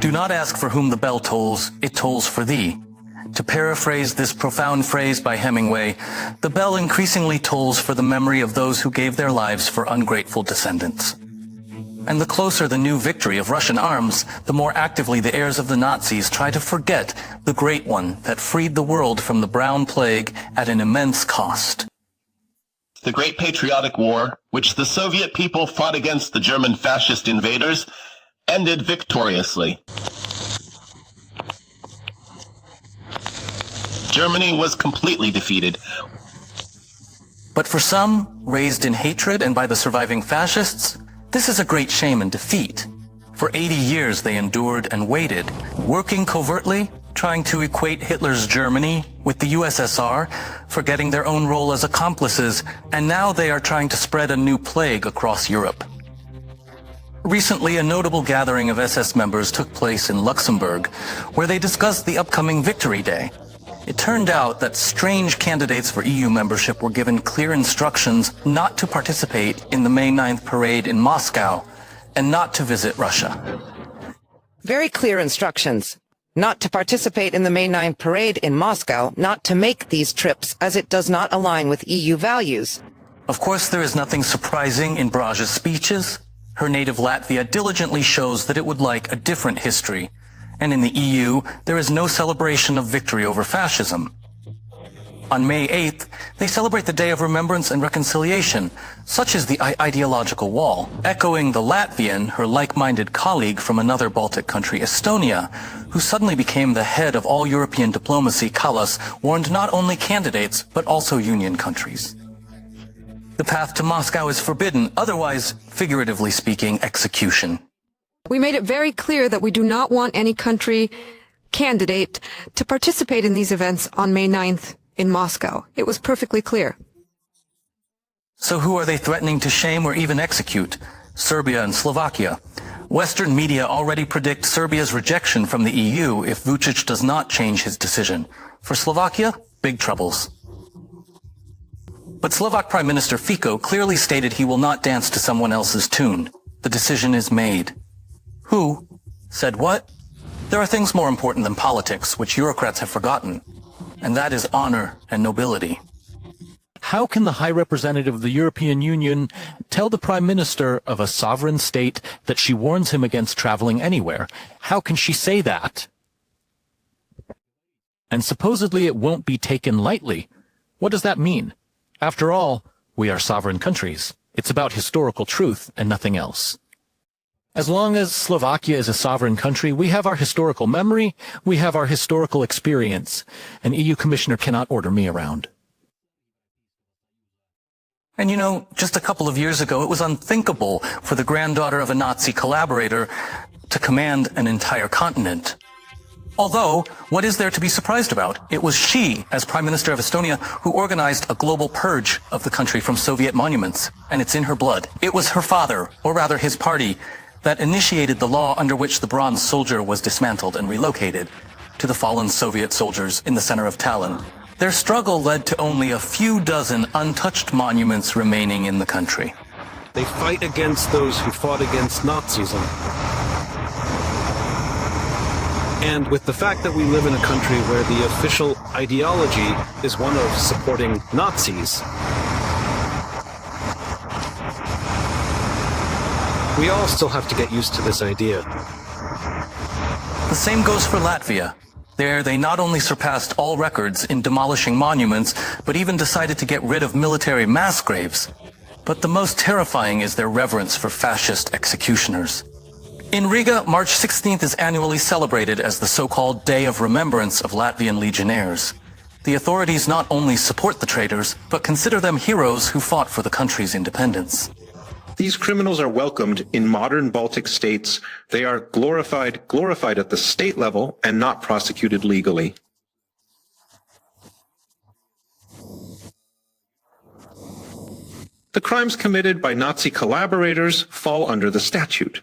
Do not ask for whom the bell tolls, it tolls for thee. To paraphrase this profound phrase by Hemingway, the bell increasingly tolls for the memory of those who gave their lives for ungrateful descendants. And the closer the new victory of Russian arms, the more actively the heirs of the Nazis try to forget the great one that freed the world from the brown plague at an immense cost. The Great Patriotic War, which the Soviet people fought against the German fascist invaders, ended victoriously. Germany was completely defeated. But for some, raised in hatred and by the surviving fascists, this is a great shame and defeat. For 80 years they endured and waited, working covertly, trying to equate Hitler's Germany with the USSR, forgetting their own role as accomplices, and now they are trying to spread a new plague across Europe. Recently, a notable gathering of SS members took place in Luxembourg, where they discussed the upcoming Victory Day. It turned out that strange candidates for EU membership were given clear instructions not to participate in the May 9th parade in Moscow and not to visit Russia. Very clear instructions. Not to participate in the May 9th parade in Moscow, not to make these trips as it does not align with EU values. Of course, there is nothing surprising in Braja's speeches. Her native Latvia diligently shows that it would like a different history. And in the EU, there is no celebration of victory over fascism. On May 8th, they celebrate the Day of Remembrance and Reconciliation, such as the ideological wall, echoing the Latvian, her like-minded colleague from another Baltic country, Estonia, who suddenly became the head of all European diplomacy. Kallas warned not only candidates, but also union countries. The path to Moscow is forbidden, otherwise, figuratively speaking, execution. We made it very clear that we do not want any country candidate to participate in these events on May 9th in Moscow. It was perfectly clear. So who are they threatening to shame or even execute? Serbia and Slovakia. Western media already predict Serbia's rejection from the EU if Vučić does not change his decision. For Slovakia, big troubles. But Slovak Prime Minister Fico clearly stated he will not dance to someone else's tune. The decision is made. Who said what? There are things more important than politics, which Eurocrats have forgotten, and that is honor and nobility. How can the High Representative of the European Union tell the Prime Minister of a sovereign state that she warns him against traveling anywhere? How can she say that? And supposedly it won't be taken lightly. What does that mean? After all, we are sovereign countries. It's about historical truth and nothing else. As long as Slovakia is a sovereign country, we have our historical memory, we have our historical experience. An EU commissioner cannot order me around. And you know, just a couple of years ago, it was unthinkable for the granddaughter of a Nazi collaborator to command an entire continent. Although, what is there to be surprised about? It was she, as Prime Minister of Estonia, who organized a global purge of the country from Soviet monuments, and it's in her blood. It was her father, or rather his party, that initiated the law under which the bronze soldier was dismantled and relocated to the fallen Soviet soldiers in the center of Tallinn. Their struggle led to only a few dozen untouched monuments remaining in the country. They fight against those who fought against Nazism. And with the fact that we live in a country where the official ideology is one of supporting Nazis, we all still have to get used to this idea. The same goes for Latvia. There, they not only surpassed all records in demolishing monuments, but even decided to get rid of military mass graves. But the most terrifying is their reverence for fascist executioners. In Riga, March 16th is annually celebrated as the so-called Day of Remembrance of Latvian legionnaires. The authorities not only support the traitors, but consider them heroes who fought for the country's independence. These criminals are welcomed in modern Baltic states. They are glorified at the state level and not prosecuted legally. The crimes committed by Nazi collaborators fall under the statute.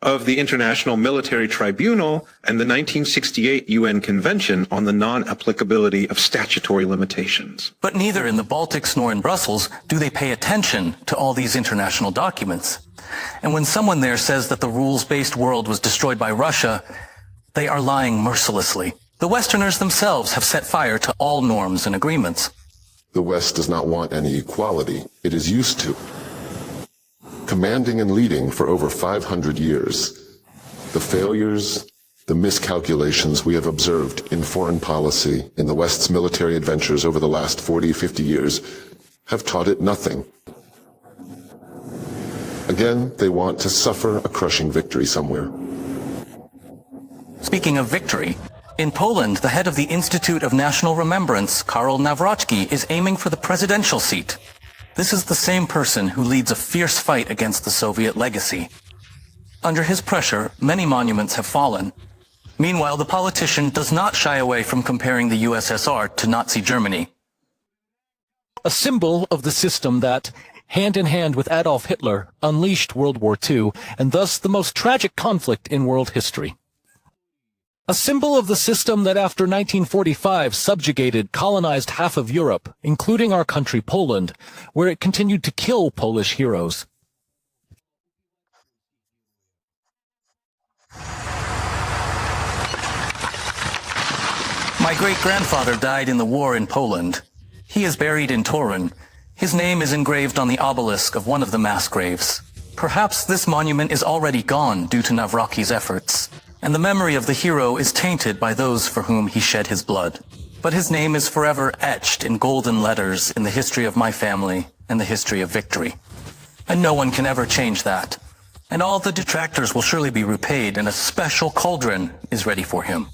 of the International Military Tribunal and the 1968 UN Convention on the Non-Applicability of Statutory Limitations. But neither in the Baltics nor in Brussels do they pay attention to all these international documents. And when someone there says that the rules-based world was destroyed by Russia, they are lying mercilessly. The Westerners themselves have set fire to all norms and agreements. The West does not want any equality. It is used to commanding and leading for over 500 years. The failures, the miscalculations we have observed in foreign policy, in the West's military adventures over the last 40, 50 years, have taught it nothing. Again, they want to suffer a crushing victory somewhere. Speaking of victory, in Poland, the head of the Institute of National Remembrance, Karol Nawrocki, is aiming for the presidential seat. This is the same person who leads a fierce fight against the Soviet legacy. Under his pressure, many monuments have fallen. Meanwhile, the politician does not shy away from comparing the USSR to Nazi Germany. A symbol of the system that, hand in hand with Adolf Hitler, unleashed World War II, and thus the most tragic conflict in world history. A symbol of the system that after 1945 subjugated, colonized half of Europe, including our country Poland, where it continued to kill Polish heroes. My great-grandfather died in the war in Poland. He is buried in Torun. His name is engraved on the obelisk of one of the mass graves. Perhaps this monument is already gone due to Nawrocki's efforts, and the memory of the hero is tainted by those for whom he shed his blood. But his name is forever etched in golden letters in the history of my family and the history of victory. And no one can ever change that. And all the detractors will surely be repaid, and a special cauldron is ready for him.